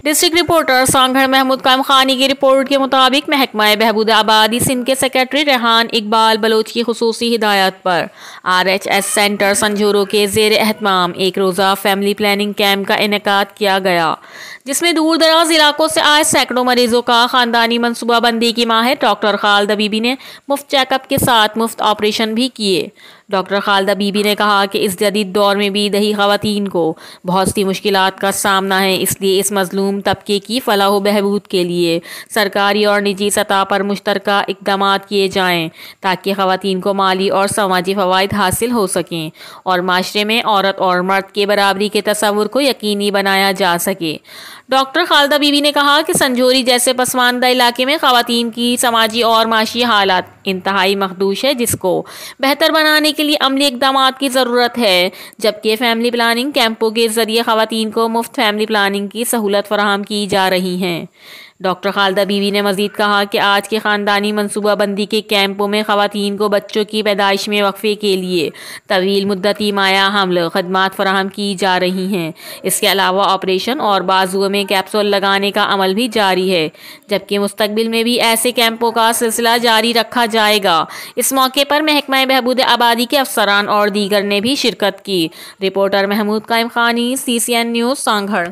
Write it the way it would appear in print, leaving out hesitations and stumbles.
District reporter Sanghar Mahmood कायम खानी की रिपोर्ट के मुताबिक महकमा बहबूद आबादी सिंध के सेक्रेटरी रेहान इकबाल बलोच की खुसूसी हिदायत पर RHS सेंटर संजोरो के ज़ेर एहतमाम एक रोज़ा फैमिली प्लानिंग कैंप का इनेकाद किया गया, जिसमें दूर दराज इलाकों से आए सैकड़ों मरीजों का खानदानी मनसूबाबंदी की माहिर डॉक्टर खालिदा बीबी ने मुफ्त चेकअप के साथ मुफ्त ऑपरेशन भी किए। डॉक्टर खालिदा बीबी ने कहा कि इस जदीद दौर में भी दही ख़वातीन को बहुत सी मुश्किलात का सामना है, इसलिए इस मज़लूम तबके की फलाह व बहबूद के लिए सरकारी और निजी सतह पर मुश्तरका इक़दाम किए जाएँ ताकि ख़वातीन को माली और समाजी फ़वाइद हासिल हो सकें और माशरे में औरत और मर्द के बराबरी के तसव्वुर को यकीनी बनाया जा सके। डॉक्टर खालिदा बीबी ने कहा कि संजोरी जैसे पसमानदा इलाके में ख़वातीन की समाजी और माशी हालात इंतहाई मखदूश है, जिसको बेहतर बनाने के लिए अमली इक़दाम की ज़रूरत है, जबकि फैमिली प्लानिंग कैंपों के ज़रिए ख़वातीन को मुफ्त फैमिली प्लानिंग की सहूलत फराहम की जा रही हैं। डॉक्टर खालिदा बीबी ने मज़ीद कहा कि आज के ख़ानदानी मनसूबाबंदी के कैंपों में ख़वातीन को बच्चों की पैदाइश में वक्फे के लिए तवील मुद्दती माया हमल खदमात फराहम की जा रही हैं। इसके अलावा ऑपरेशन और बाजुओं में कैप्सूल लगाने का अमल भी जारी है, जबकि मुस्तकबिल में भी ऐसे कैंपों का सिलसिला जारी रखा जाएगा। इस मौके पर महकमा बहबूद आबादी के अफसरान और दीगर ने भी शिरकत की। रिपोर्टर महमूद कायम खानी, CCN न्यूज़, सांगड़।